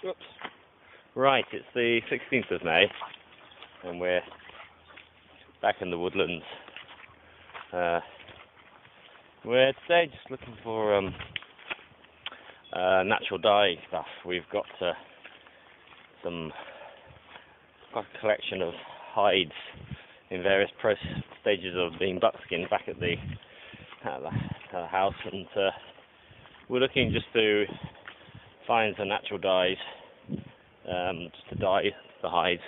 Whoops. Right, it's the 16th of May, and we're back in the woodlands. We're today just looking for natural dye stuff. We've got quite a collection of hides in various stages of being buckskin back at the house, and we're looking just to find some natural dyes, just to dye the hides,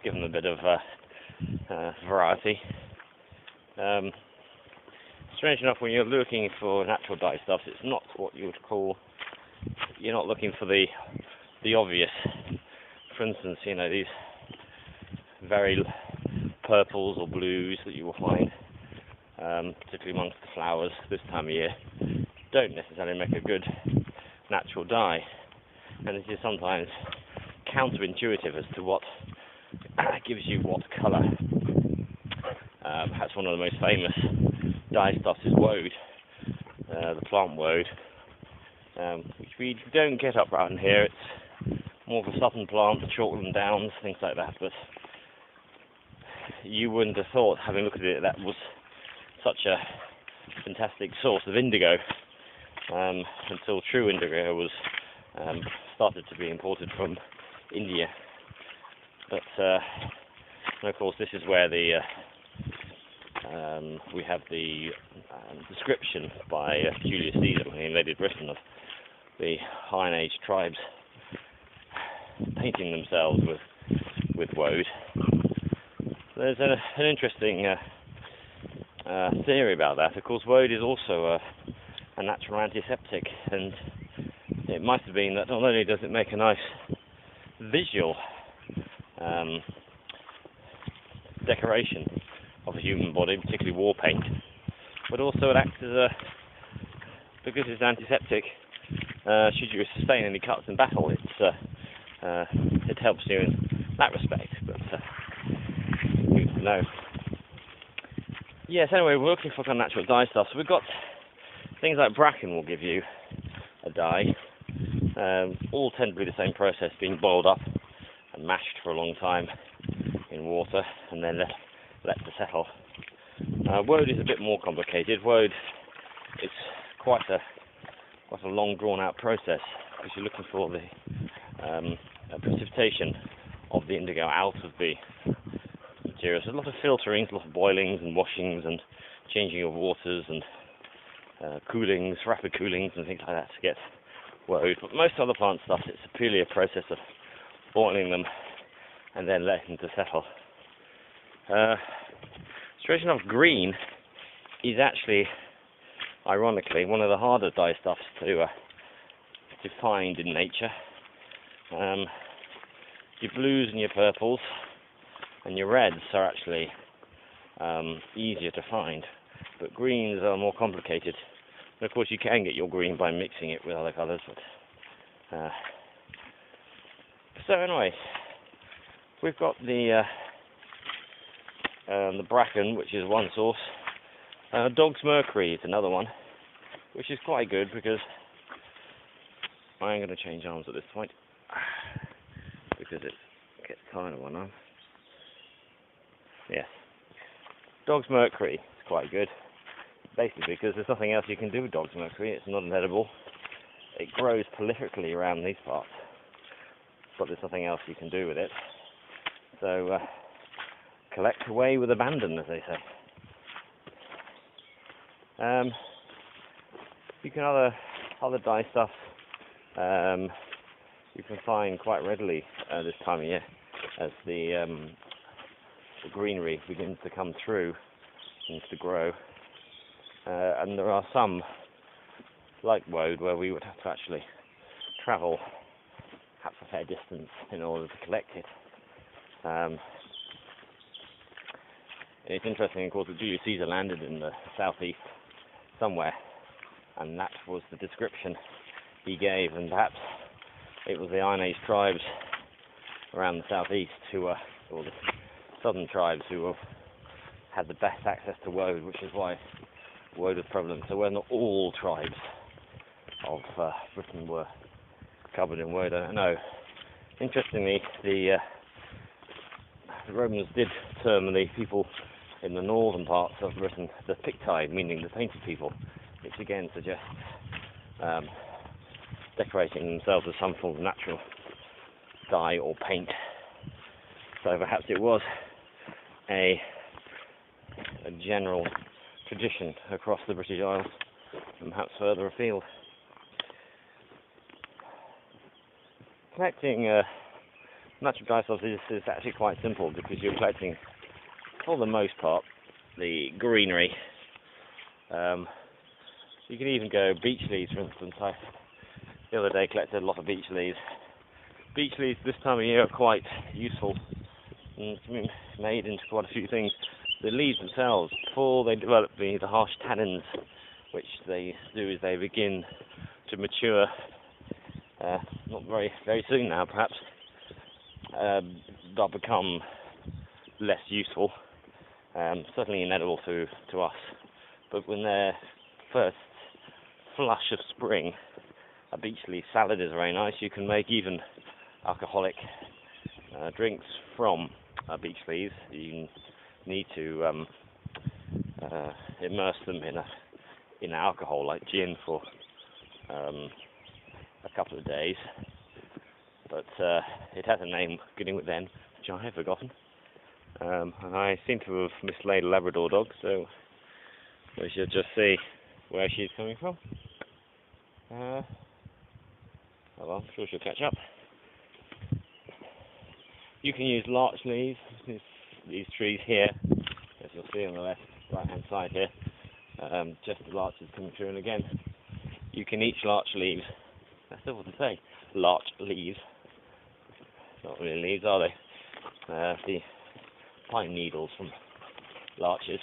give them a bit of variety. Strange enough, when you're looking for natural dye stuff, it's not what you would call, you're not looking for the obvious. For instance, these very purples or blues that you will find, particularly amongst the flowers this time of year, don't necessarily make a good natural dye, and it is sometimes counterintuitive as to what gives you what colour. Perhaps one of the most famous dye stuffs is woad, the plant woad, which we don't get up around here. It's more of a southern plant, the chalkland downs, things like that, but you wouldn't have thought, having looked at it, that was such a fantastic source of indigo, until true indigo was started to be imported from India. But and of course, this is where we have the description by Julius Caesar when he invaded Britain of the Iron Age tribes painting themselves with woad. There's an interesting theory about that. Of course, woad is also a natural antiseptic, and it might have been that not only does it make a nice visual decoration of a human body, particularly war paint, but also it acts as because it's antiseptic, should you sustain any cuts in battle, it helps you in that respect. But good to know. Yes, anyway, we're looking for kind of natural dye stuff. So we've got things like bracken will give you a dye. All tend to be the same process, being boiled up and mashed for a long time in water and then let to settle. Woad is a bit more complicated. Woad, it's quite a long drawn out process, because you're looking for the precipitation of the indigo out of the material. So a lot of filterings, a lot of boilings and washings and changing of waters and coolings, rapid coolings and things like that to get woad. But most other plant stuff, it's purely a process of boiling them and then letting them to settle. Strange enough, green is actually, ironically, one of the harder dye stuffs to find in nature. Your blues and your purples and your reds are actually easier to find, but greens are more complicated. And of course, you can get your green by mixing it with other colours. But so anyway, we've got the bracken, which is one source. Dog's mercury is another one, which is quite good, because I'm going to change arms at this point because it gets tired of one arm. Yes, dog's mercury is quite good, basically because there's nothing else you can do with dog's mercury. It's not an edible. It grows prolifically around these parts, but there's nothing else you can do with it. So collect away with abandon, as they say. You can other dye stuff you can find quite readily this time of year, as the greenery begins to come through and to grow. And there are some, like woad, where we would have to actually travel perhaps a fair distance in order to collect it. It's interesting, of course, that Julius Caesar landed in the southeast somewhere, and that was the description he gave, and perhaps it was the Iron Age tribes around the southeast or the southern tribes who had the best access to woad, which is why woad was prevalent. So when all tribes of Britain were covered in wood, I don't know. Interestingly, the Romans did term the people in the northern parts of Britain the Picti, meaning the painted people, which again suggests decorating themselves with some form of natural dye or paint. So perhaps it was a general tradition across the British Isles and perhaps further afield. Collecting natural dye sources is actually quite simple because you're collecting, for the most part, the greenery. You can even go beech leaves, for instance. The other day collected a lot of beech leaves. Beech leaves this time of year are quite useful and made into quite a few things. The leaves themselves, before they develop the harsh tannins, which they do as they begin to mature, not very soon now perhaps, they'll become less useful, certainly inedible to us. But when they're first flush of spring, a beech leaf salad is very nice. You can make even alcoholic drinks from beech leaves. You need to immerse them in alcohol, like gin, for a couple of days. But it has a name beginning with N, which I have forgotten. And I seem to have mislaid a Labrador dog, so we should just see where she's coming from. Oh well, I'm sure she'll catch up. You can use larch leaves, these trees here, as you'll see on the right hand side here, just the larches coming through, and again, you can eat larch leaves. I still wouldn't say larch leaves, not really leaves, are they? The pine needles from larches,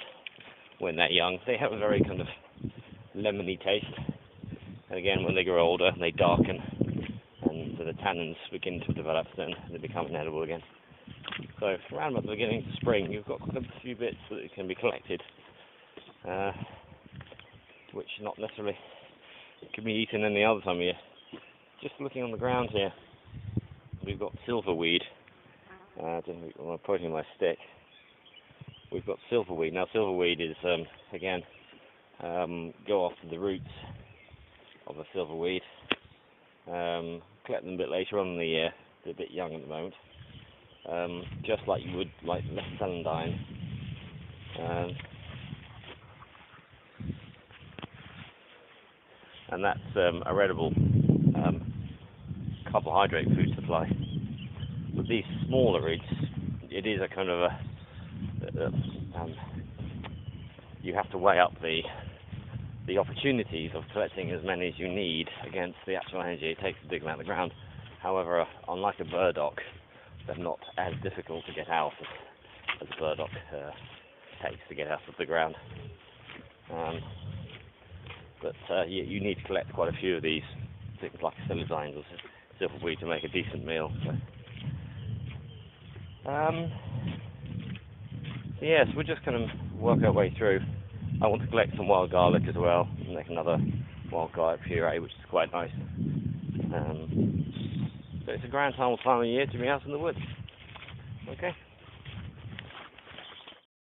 when they're young, they have a very kind of lemony taste, and again, when they grow older, they darken, and so the tannins begin to develop, then they become inedible again. So around about the beginning of spring, you've got quite a few bits that can be collected, which not necessarily can be eaten any other time of year. Just looking on the ground here, we've got silverweed. I'm pointing my stick. We've got silverweed. Now silverweed is, again, go after the roots of the silverweed. Collect them a bit later on in the year. They're a bit young at the moment. Just like you would like celandine. And that's a edible carbohydrate food supply. But these smaller roots, it is a kind of you have to weigh up the opportunities of collecting as many as you need against the actual energy it takes to dig them out of the ground. However, unlike a burdock, they're not as difficult to get out as a burdock takes to get out of the ground. But you need to collect quite a few of these things like celandines or silverweed to make a decent meal. So yes, we're just going to work our way through. I want to collect some wild garlic as well, and make another wild garlic puree, which is quite nice. So it's a grand time of year to be out in the woods. Okay.